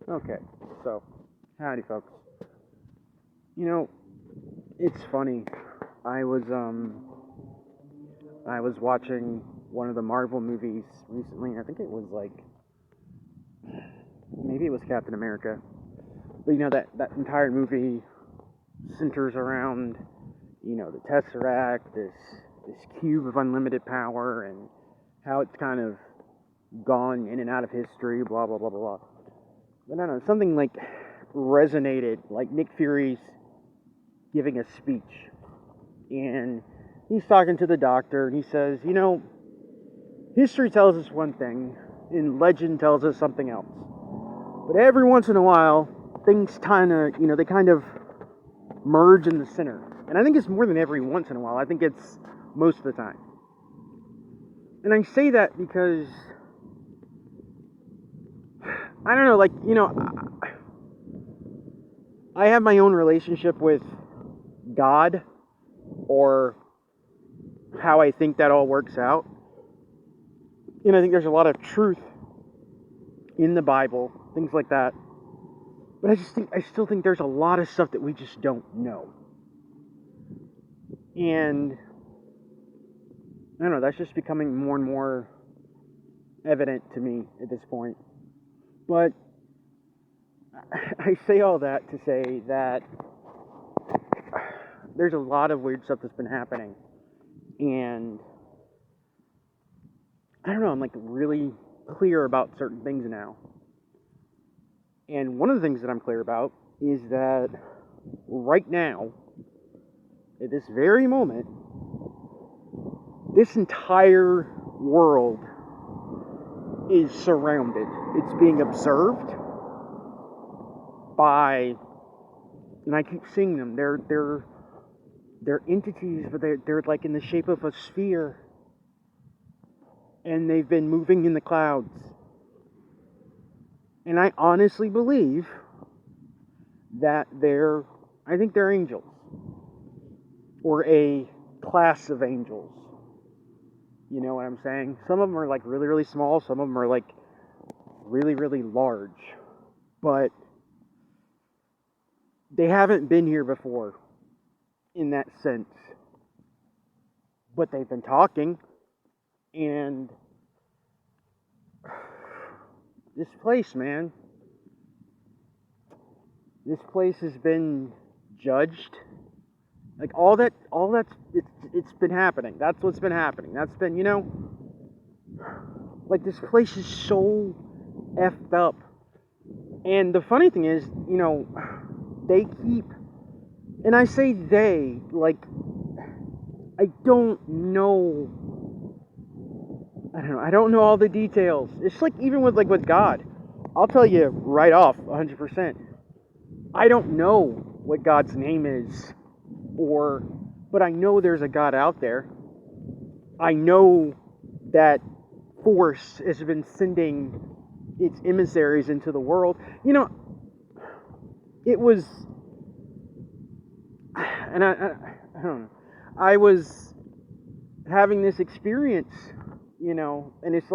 Okay, so, howdy folks. You know, it's funny. I was I was watching one of the Marvel movies recently. I think it was maybe it was Captain America. But that entire movie centers around, the Tesseract, this cube of unlimited power, and how it's kind of gone in and out of history, blah blah blah blah blah. But I don't know, something resonated, like Nick Fury's giving a speech, and he's talking to the doctor, and he says, history tells us one thing, and legend tells us something else. But every once in a while, things they kind of merge in the center. And I think it's more than every once in a while. I think it's most of the time. And I say that because, I don't know, I have my own relationship with God, or how I think that all works out. And I think there's a lot of truth in the Bible, things like that. But I still think there's a lot of stuff that we just don't know. And I don't know, that's just becoming more and more evident to me at this point. But I say all that to say that there's a lot of weird stuff that's been happening. And I don't know, I'm really clear about certain things now. And one of the things that I'm clear about is that right now, at this very moment, this entire world is surrounded. It's being observed by, and I keep seeing them, they're entities, but they're like in the shape of a sphere. And they've been moving in the clouds. And I honestly believe that I think they're angels. Or a class of angels. You know what I'm saying? Some of them are really, really small. Some of them are really, really large. But they haven't been here before in that sense. But they've been talking. And this place, man, this place has been judged. It's been happening. That's what's been happening. That's been, this place is so effed up. And the funny thing is, they keep, and I say they, I don't know all the details. It's even with God. I'll tell you right off, 100%. I don't know what God's name is, but I know there's a God out there. I know that force has been sending its emissaries into the world. It was, and I don't know. I was having this experience, and it's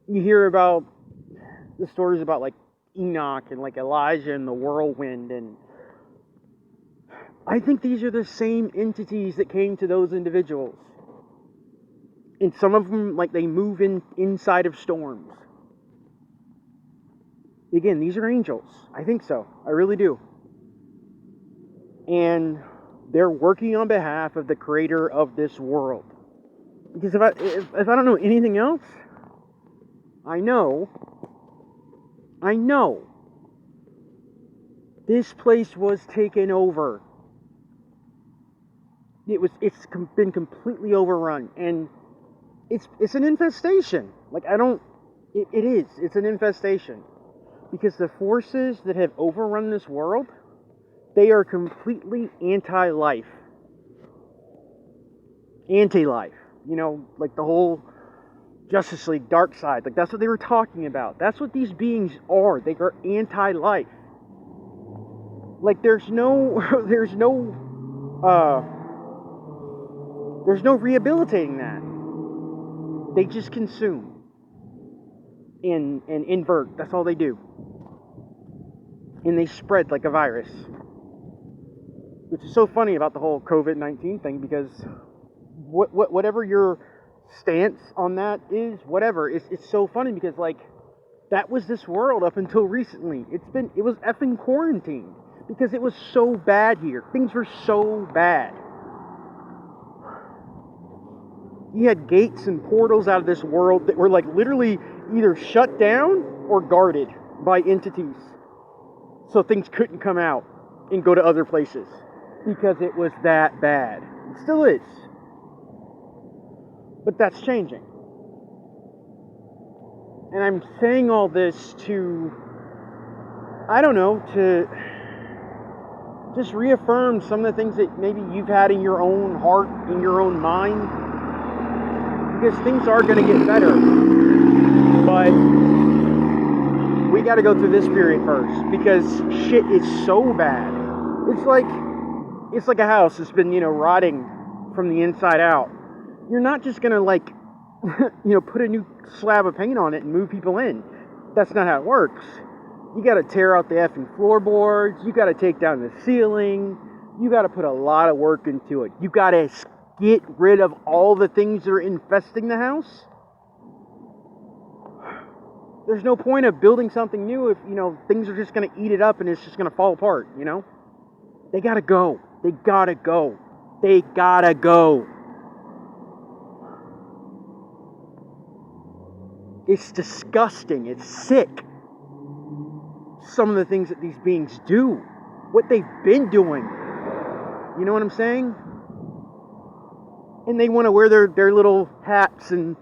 you hear about the stories about Enoch and Elijah and the whirlwind, and I think these are the same entities that came to those individuals. And some of them, they move inside of storms. Again, these are angels. I think so. I really do. And they're working on behalf of the creator of this world. Because if I don't know anything else, I know this place was taken over. It's been completely overrun, and it's an infestation. It is. It's an infestation. Because the forces that have overrun this world, they are completely anti-life. Anti-life. The whole Justice League dark side. That's what they were talking about. That's what these beings are. They are anti-life. There's no rehabilitating that. They just consume. and invert. That's all they do. And they spread like a virus. Which is so funny about the whole COVID-19 thing, because whatever your stance on that is, whatever, it's so funny because, like, that was this world up until recently. It was effing quarantined because it was so bad here. Things were so bad. You had gates and portals out of this world that were, like, literally either shut down or guarded by entities. So things couldn't come out and go to other places because it was that bad. It still is. But that's changing. And I'm saying all this to, I don't know, to just reaffirm some of the things that maybe you've had in your own heart, in your own mind. Because things are going to get better. But we got to go through this period first. Because shit is so bad. It's like a house that's been, rotting from the inside out. You're not just going to, like, put a new slab of paint on it and move people in. That's not how it works. You got to tear out the effing floorboards. You got to take down the ceiling. You got to put a lot of work into it. You got to get rid of all the things that are infesting the house. There's no point of building something new if, things are just going to eat it up and it's just going to fall apart, They got to go. They got to go. They got to go. It's disgusting. It's sick. Some of the things that these beings do. What they've been doing. You know what I'm saying? And they want to wear their little hats and,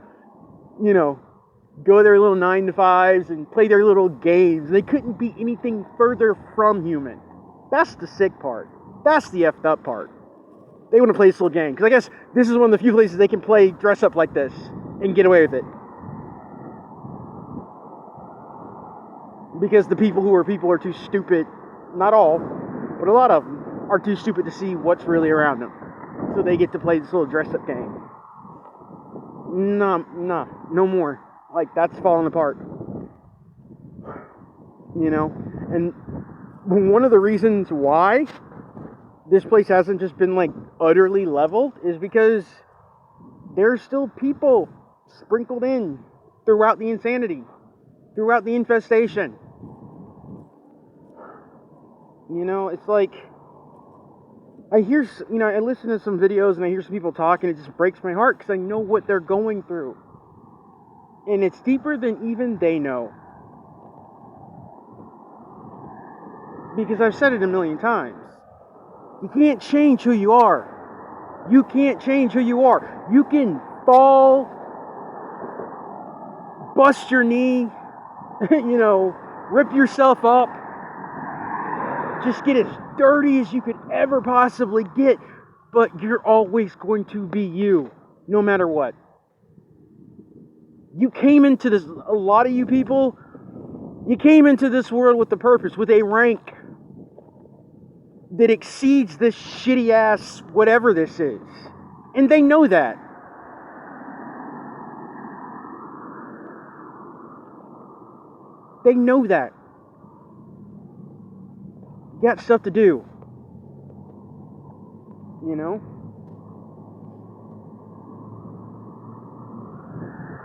go their little 9-to-5s and play their little games. They couldn't be anything further from human. That's the sick part. That's the effed up part. They want to play this little game. Because I guess this is one of the few places they can play dress up like this and get away with it. Because the people who are people are too stupid, not all, but a lot of them, are too stupid to see what's really around them. So they get to play this little dress-up game. No more. Like, that's falling apart. And one of the reasons why this place hasn't just been, like, utterly leveled is because there's still people sprinkled in throughout the insanity, throughout the infestation. It's like, I listen to some videos and I hear some people talk and it just breaks my heart because I know what they're going through. And it's deeper than even they know. Because I've said it a million times. You can't change who you are. You can't change who you are. You can fall, bust your knee, rip yourself up, just get as dirty as you could ever possibly get, but you're always going to be you, no matter what. You came into this, a lot of you people, you came into this world with a purpose, with a rank that exceeds this shitty ass whatever this is. And they know that. They know that. You got stuff to do.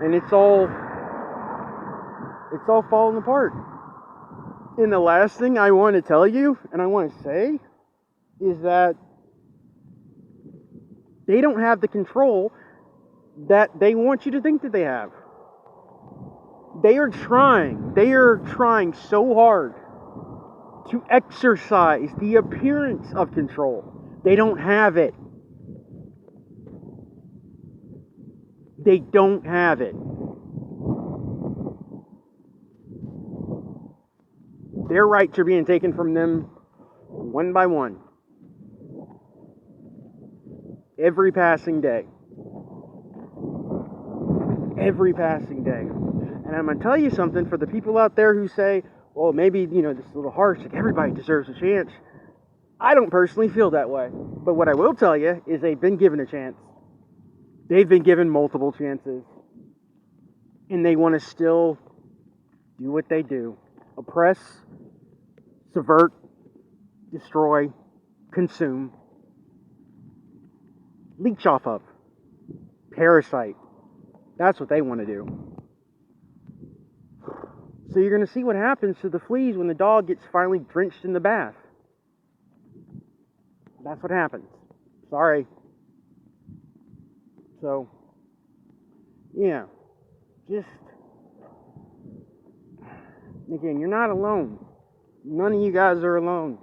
And it's all falling apart. And the last thing I want to tell you, and I want to say, is that they don't have the control that they want you to think that they have. They are trying so hard to exercise the appearance of control. They don't have it. They don't have it. Their rights are being taken from them one by one. Every passing day. Every passing day. And I'm going to tell you something for the people out there who say, well, maybe, this is a little harsh, like everybody deserves a chance. I don't personally feel that way. But what I will tell you is they've been given a chance. They've been given multiple chances. And they want to still do what they do. Oppress, subvert, destroy, consume, leech off of, parasite. That's what they want to do. So you're going to see what happens to the fleas when the dog gets finally drenched in the bath. That's what happens. Sorry. So, yeah. Just, again, you're not alone. None of you guys are alone.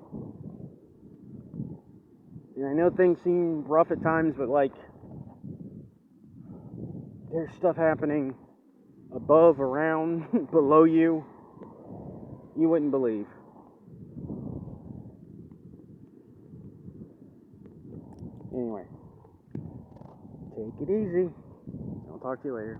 And I know things seem rough at times, but like, there's stuff happening above, around, below you wouldn't believe. Anyway, take it easy. I'll talk to you later.